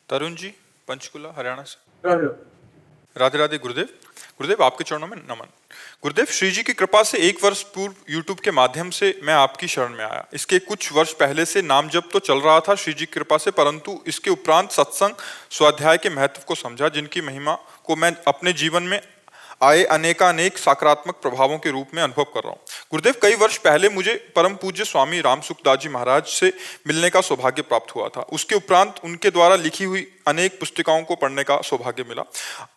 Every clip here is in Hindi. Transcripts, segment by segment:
तरुण जी, पंचकुला हरियाणा से। राधे राधे राधे गुरुदेव। गुरुदेव, आपके चरणों में नमन। गुरुदेव, श्री जी की कृपा से 1 वर्ष पूर्व यूट्यूब के माध्यम से मैं आपकी शरण में आया। इसके कुछ वर्ष पहले से नाम जप तो चल रहा था श्री जी की कृपा से, परंतु इसके उपरांत सत्संग स्वाध्याय के महत्व को समझा, जिनकी महिमा को मैं अपने जीवन में आए अनेकानेक सकारात्मक प्रभावों के रूप में अनुभव कर रहा हूँ। गुरुदेव, कई वर्ष पहले मुझे परम पूज्य स्वामी राम सुखदास जी महाराज से मिलने का सौभाग्य प्राप्त हुआ था। उसके उपरांत उनके द्वारा लिखी हुई अनेक पुस्तिकाओं को पढ़ने का सौभाग्य मिला।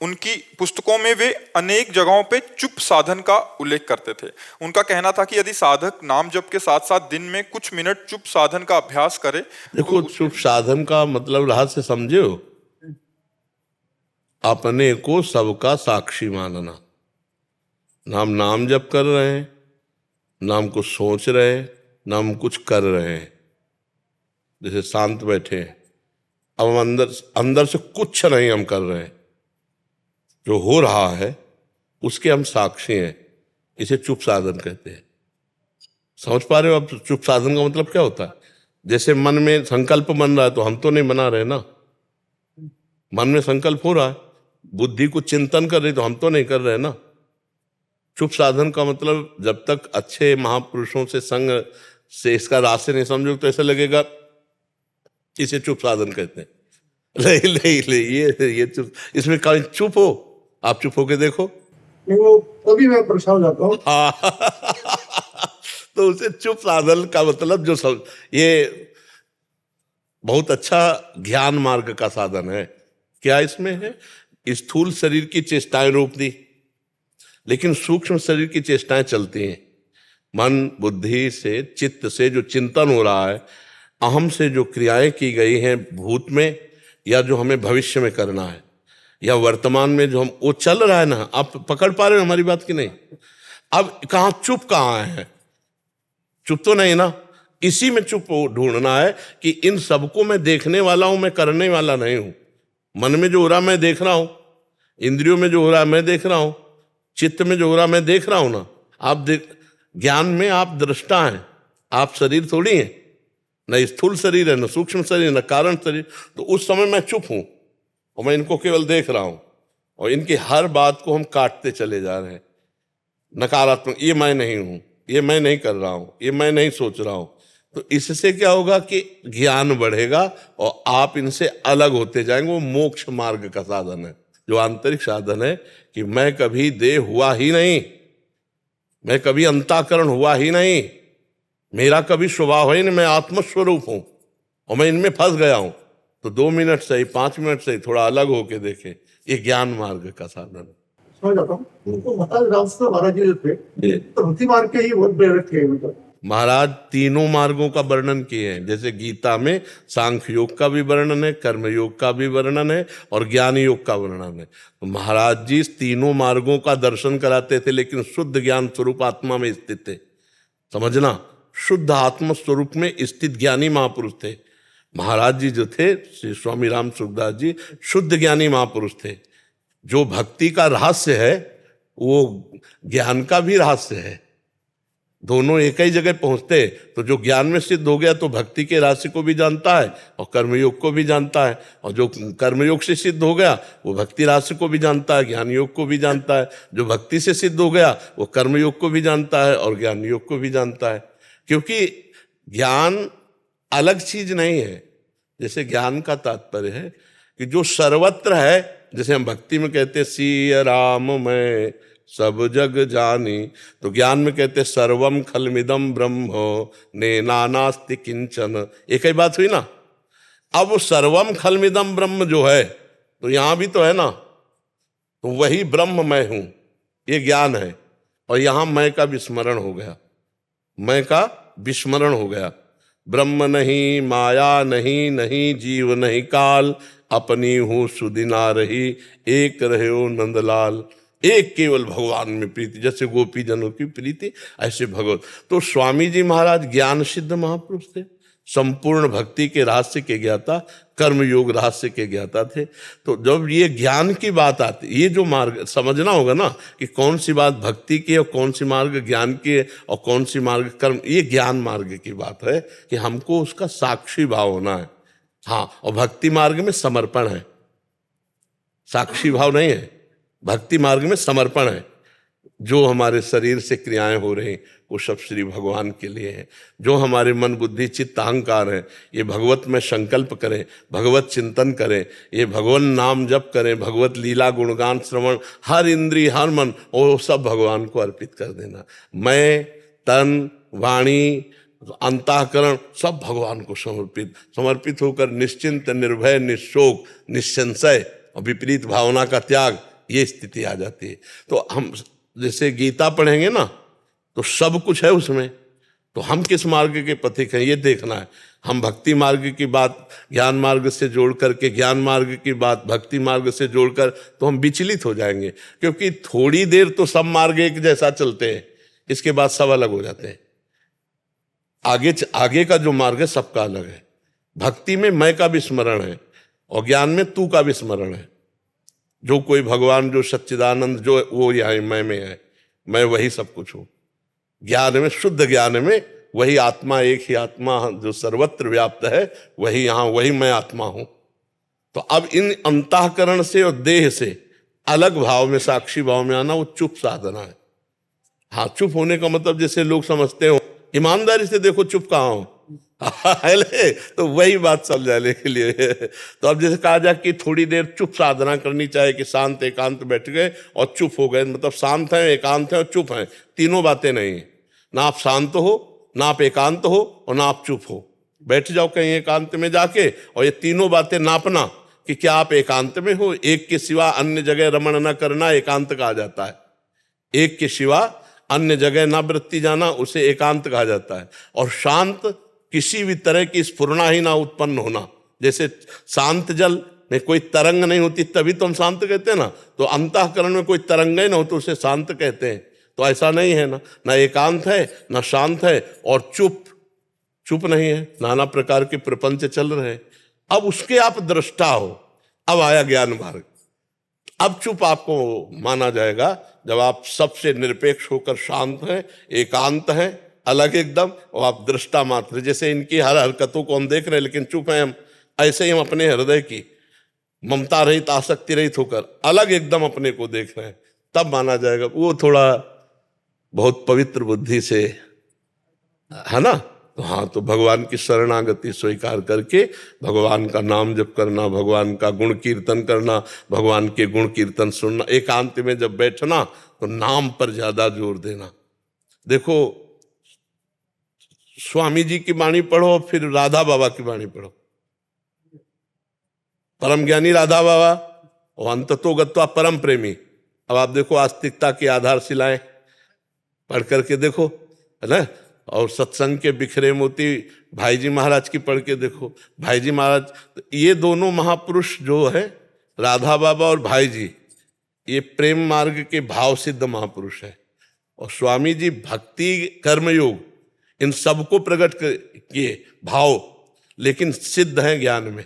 उनकी पुस्तकों में वे अनेक जगहों पे चुप साधन का उल्लेख करते थे। उनका कहना था कि यदि साधक नाम जप के साथ साथ दिन में कुछ मिनट चुप साधन का अभ्यास करे। देखो, चुप साधन का मतलब रहस्य समझे हो? अपने को सबका साक्षी मानना। नाम नाम जप कर रहे हैं, नाम को सोच रहे हैं, नाम कुछ कर रहे हैं, जैसे शांत बैठे हैं। अब हम अंदर से कुछ नहीं हम कर रहे हैं, जो हो रहा है उसके हम साक्षी हैं। इसे चुप साधन कहते हैं। समझ पा रहे हो? अब चुप साधन का मतलब क्या होता है? जैसे मन में संकल्प बन रहा है, तो हम तो नहीं बना रहे ना। मन में संकल्प हो रहा है, बुद्धि को चिंतन कर रही, तो हम तो नहीं कर रहे ना। चुप साधन का मतलब जब तक अच्छे महापुरुषों से संग से इसका रहस्य नहीं समझो, तो ऐसा लगेगा इसे चुप साधन कहते हैं। ले ये चुप, इसमें कहीं चुप हो? आप चुप होके देखो। नहीं, वो तभी मैं परेशान हो जाता हूँ। तो उसे चुप साधन का मतलब जो समझ, ये बहुत अच्छा ज्ञान मार्ग का साधन है। क्या इसमें है? स्थूल शरीर की चेष्टाएं रोक दी, लेकिन सूक्ष्म शरीर की चेष्टाएं चलती हैं। मन बुद्धि से, चित्त से जो चिंतन हो रहा है, अहम से जो क्रियाएं की गई हैं भूत में, या जो हमें भविष्य में करना है, या वर्तमान में जो हम वो चल रहा है ना। आप पकड़ पा रहे हो हमारी बात की नहीं? अब कहाँ चुप कहाँ है? चुप तो नहीं ना। इसी में चुप ढूंढना है कि इन सबको मैं देखने वाला हूं, मैं करने वाला नहीं हूं। मन में जो हो रहा मैं देख रहा हूं, इंद्रियों में जो हो रहा है मैं देख रहा हूं, चित्त में जो हो रहा मैं देख रहा हूं ना। आप ज्ञान में आप दृष्टा हैं, आप शरीर थोड़ी हैं। न स्थूल शरीर है, न सूक्ष्म शरीर, न कारण शरीर। तो उस समय मैं चुप हूं और मैं इनको केवल देख रहा हूं, और इनकी हर बात को हम काटते चले जा रहे हैं। नकारात्मक, ये मैं नहीं हूं, ये मैं नहीं कर रहा हूं, ये मैं नहीं सोच रहा हूं। तो इससे क्या होगा कि ज्ञान बढ़ेगा और आप इनसे अलग होते जाएंगे। वो मोक्ष मार्ग का साधन है, जो आंतरिक साधन है कि मैं कभी देह हुआ ही नहीं, मैं कभी अंताकरण हुआ ही नहीं, मेरा कभी स्वभाव ही नहीं, मैं आत्मस्वरूप हूं और मैं इनमें फंस गया हूं। तो 2 मिनट सही, 5 मिनट सही, थोड़ा अलग होके देखे। ये ज्ञान मार्ग का साधन है। समझ जाता हूँ। उनको महाराज रामकृष्ण महाराज जी जो थे, तो भक्ति मार्ग के ही बहुत प्रेरक थे। मतलब महाराज तीनों मार्गों का वर्णन किए हैं। जैसे गीता में सांख्य योग का भी वर्णन है, कर्म योग का भी वर्णन है, और ज्ञान योग का वर्णन है। तो महाराज जी तीनों मार्गों का दर्शन कराते थे, लेकिन शुद्ध ज्ञान स्वरूप आत्मा में स्थित थे। समझना, शुद्ध आत्म स्वरूप में स्थित ज्ञानी महापुरुष थे महाराज जी। जो थे श्री स्वामी राम सुखदास जी, शुद्ध ज्ञानी महापुरुष थे। जो भक्ति का रहस्य है वो ज्ञान का भी रहस्य है। दोनों एक ही जगह पहुंचते। तो जो ज्ञान में सिद्ध हो गया तो भक्ति के रहस्य को भी जानता है और कर्मयोग को भी जानता है, और जो कर्मयोग से सिद्ध हो गया वो भक्ति रहस्य को भी जानता है, ज्ञान योग को भी जानता है। जो भक्ति से सिद्ध हो गया वो कर्मयोग को भी जानता है और ज्ञान योग को भी जानता है। क्योंकि ज्ञान अलग चीज नहीं है। जैसे ज्ञान का तात्पर्य है कि जो सर्वत्र है, जैसे हम भक्ति में कहते सिय राम मैं सब जग जानी, तो ज्ञान में कहते सर्वम खलमिदम ब्रह्म नेनानास्ति किंचन। एक ही बात हुई ना। अब वो सर्वम खलमिदम ब्रह्म जो है, तो यहां भी तो है ना। तो वही ब्रह्म मैं हूं, ये ज्ञान है। और यहां मैं का विस्मरण हो गया, मैं का विस्मरण हो गया। ब्रह्म नहीं, माया नहीं, नहीं जीव नहीं काल, अपनी हूँ सुदिना रही, एक रहे हो नंदलाल। एक केवल भगवान में प्रीति, जैसे गोपी जनों की प्रीति ऐसे भगवत। तो स्वामी जी महाराज ज्ञान सिद्ध महापुरुष थे, संपूर्ण भक्ति के रहस्य के ज्ञाता, कर्म योग रहस्य के ज्ञाता थे। तो जब ये ज्ञान की बात आती, ये जो मार्ग समझना होगा ना कि कौन सी बात भक्ति की और कौन सी मार्ग ज्ञान की है और कौन सी मार्ग कर्म, ये ज्ञान मार्ग की बात है कि हमको उसका साक्षी भाव होना है। हाँ, और भक्ति मार्ग में समर्पण है, साक्षी भाव नहीं है। भक्ति मार्ग में समर्पण है। जो हमारे शरीर से क्रियाएं हो रही वो सब श्री भगवान के लिए है। जो हमारे मन बुद्धि चित्त अहंकार है, ये भगवत में संकल्प करें, भगवत चिंतन करें, ये भगवान नाम जप करें, भगवत लीला गुणगान श्रवण, हर इंद्री हर मन वो सब भगवान को अर्पित कर देना। मैं तन वाणी अंतःकरण सब भगवान को समर्पित होकर निश्चिंत निर्भय निशोक निसंशय और विपरीत भावना का त्याग, ये स्थिति आ जाती है। तो हम जैसे गीता पढ़ेंगे ना तो सब कुछ है उसमें। तो हम किस मार्ग के पथिक हैं ये देखना है। हम भक्ति मार्ग की बात ज्ञान मार्ग से जोड़ करके, ज्ञान मार्ग की बात भक्ति मार्ग से जोड़कर, तो हम विचलित हो जाएंगे। क्योंकि थोड़ी देर तो सब मार्ग एक जैसा चलते हैं, इसके बाद सब अलग हो जाते हैं। आगे का जो मार्ग है सबका अलग है। भक्ति में मैं का भी स्मरण है और ज्ञान में तू का भी स्मरण है। जो कोई भगवान जो सच्चिदानंद जो वो यहाँ मैं में है, मैं वही सब कुछ हूँ। ज्ञान में, शुद्ध ज्ञान में वही आत्मा, एक ही आत्मा जो सर्वत्र व्याप्त है, वही यहाँ, वही मैं आत्मा हूँ। तो अब इन अंतःकरण से और देह से अलग भाव में, साक्षी भाव में आना, वो चुप साधना है। हाँ, चुप होने का मतलब जैसे लोग समझते हो, ईमानदारी से देखो चुप कहाँ हो तो वही बात समझाने के लिए। तो अब जैसे कहा जाए कि थोड़ी देर चुप साधना करनी चाहिए, कि शांत एकांत बैठ गए और चुप हो गए, मतलब शांत हैं, एकांत हैं और चुप हैं, तीनों बातें नहीं है। ना आप शांत हो, ना आप एकांत हो और ना आप चुप हो। बैठ जाओ कहीं एकांत में जाके और ये तीनों बातें नापना कि क्या आप एकांत में हो। एक के सिवा अन्य जगह रमण न करना एकांत कहा जाता है। एक के सिवा अन्य जगह ना वृत्ति जाना, उसे एकांत कहा जाता है। और शांत, किसी भी तरह की स्फुरना ही ना उत्पन्न होना। जैसे शांत जल में कोई तरंग नहीं होती तभी तो हम शांत कहते हैं ना। तो अंतःकरण में कोई तरंग ही ना हो तो उसे शांत कहते हैं। तो ऐसा नहीं है ना एकांत है ना शांत है, और चुप नहीं है, नाना प्रकार के प्रपंच चल रहे हैं। अब उसके आप दृष्टा हो। अब आया ज्ञान मार्ग। अब चुप आपको माना जाएगा जब आप सबसे निरपेक्ष होकर शांत हैं, एकांत हैं, अलग एकदम, और आप दृष्टा मात्र। जैसे इनकी हर हरकतों को हम देख रहे हैं लेकिन चुप हैं हम, ऐसे ही हम अपने हृदय की ममता रहित आसक्ति रहित होकर अलग एकदम अपने को देख रहे हैं, तब माना जाएगा। वो थोड़ा बहुत पवित्र बुद्धि से है ना। तो हाँ, तो भगवान की शरणागति स्वीकार करके भगवान का नाम जप करना, भगवान का गुण कीर्तन करना, भगवान के गुण कीर्तन सुनना, एकांत में जब बैठना तो नाम पर ज्यादा जोर देना। देखो, स्वामी जी की वाणी पढ़ो, फिर राधा बाबा की वाणी पढ़ो। परम ज्ञानी राधा बाबा और अंततो गत्वा परम प्रेमी। अब आप देखो, आस्तिकता की आधारशिलाएं पढ़ करके देखो, है ना। और सत्संग के बिखरे मोती भाई जी महाराज की पढ़ के देखो। भाई जी महाराज, ये दोनों महापुरुष जो है, राधा बाबा और भाई जी, ये प्रेम मार्ग के भाव सिद्ध महापुरुष है। और स्वामी जी भक्ति कर्मयोग इन सबको प्रकट किए भाव, लेकिन सिद्ध हैं ज्ञान में।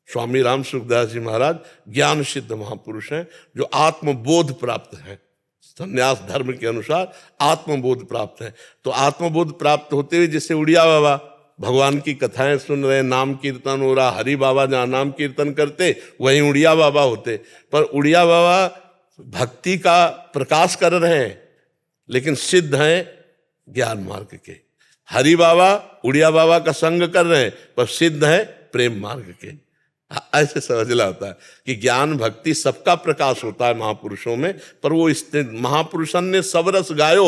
स्वामी राम सुखदास जी महाराज ज्ञान सिद्ध महापुरुष हैं, जो आत्मबोध प्राप्त है। संन्यास धर्म के अनुसार आत्मबोध प्राप्त है। तो आत्मबोध प्राप्त होते हुए जैसे उड़िया बाबा भगवान की कथाएं सुन रहे, नाम कीर्तन हो रहा, हरि बाबा जहाँ नाम कीर्तन करते वहीं उड़िया बाबा होते। पर उड़िया बाबा भक्ति का प्रकाश कर रहे हैं, लेकिन सिद्ध हैं ज्ञान मार्ग के। हरि बाबा उड़िया बाबा का संग कर रहे हैं, पर सिद्ध है प्रेम मार्ग के। ऐसे समझना होता है कि ज्ञान भक्ति सबका प्रकाश होता है महापुरुषों में, पर वो महापुरुषन ने सब रस गायो,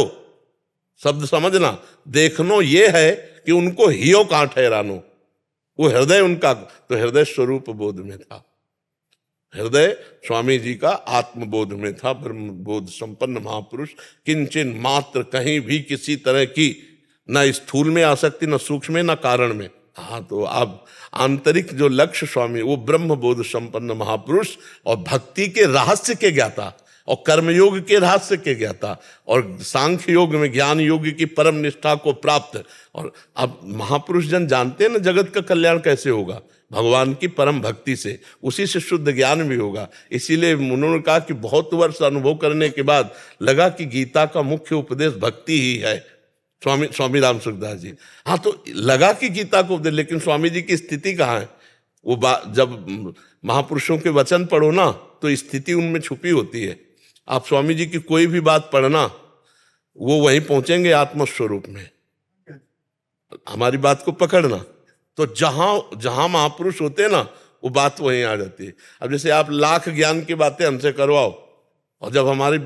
शब्द समझना, देखनो ये है कि उनको हियो कहाँ ठहरानो। वो हृदय उनका, तो हृदय स्वरूप बोध में था। हृदय स्वामी जी का आत्मबोध में था। ब्रह्म बोध संपन्न महापुरुष, किंचन मात्र कहीं भी किसी तरह की न स्थूल में आसक्ति, न सूक्ष्म में, न कारण में। हाँ, तो आप आंतरिक जो लक्ष्य स्वामी, वो ब्रह्म बोध संपन्न महापुरुष और भक्ति के रहस्य के ज्ञाता और कर्मयोग के रहस्य के ज्ञाता और सांख्य योग में ज्ञान योग की परम निष्ठा को प्राप्त। और अब महापुरुष जन जानते हैं ना जगत का कल्याण कैसे होगा, भगवान की परम भक्ति से, उसी से शुद्ध ज्ञान भी होगा। इसीलिए उन्होंने कहा कि बहुत वर्ष अनुभव करने के बाद लगा कि गीता का मुख्य उपदेश भक्ति ही है। स्वामी स्वामी राम सुखदास जी। हाँ, तो लगा कि गीता को उपदेश, लेकिन स्वामी जी की स्थिति कहाँ है? वो जब महापुरुषों के वचन पढ़ो ना, तो स्थिति उनमें छुपी होती है। आप स्वामी जी की कोई भी बात पढ़ना, वो वहीं पहुंचेंगे आत्मस्वरूप में। हमारी बात को पकड़ना, तो जहां जहां महापुरुष होते हैं ना, वो बात वहीं आ जाती है। अब जैसे आप लाख ज्ञान की बातें हमसे करवाओ, और जब हमारी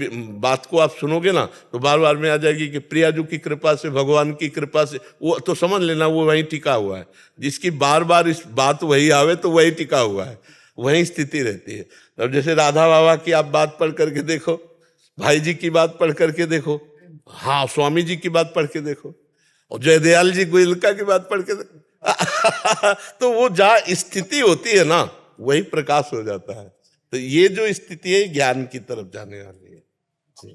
बात को आप सुनोगे ना, तो बार बार में आ जाएगी कि प्रियाजू की कृपा से, भगवान की कृपा से, वो तो समझ लेना वो वहीं टिका हुआ है। जिसकी बार बार इस बात वही आवे, तो वही टिका हुआ है, वही स्थिति रहती है। अब जैसे राधा बाबा की आप बात पढ़ करके देखो, भाई जी की बात पढ़ करके देखो, हाँ स्वामी जी की बात पढ़ के देखो, और जयदयाल जी गोयलका की बात पढ़ के देखो तो वो जहाँ स्थिति होती है ना, वही प्रकाश हो जाता है। तो ये जो स्थिति है, ज्ञान की तरफ जाने वाली है।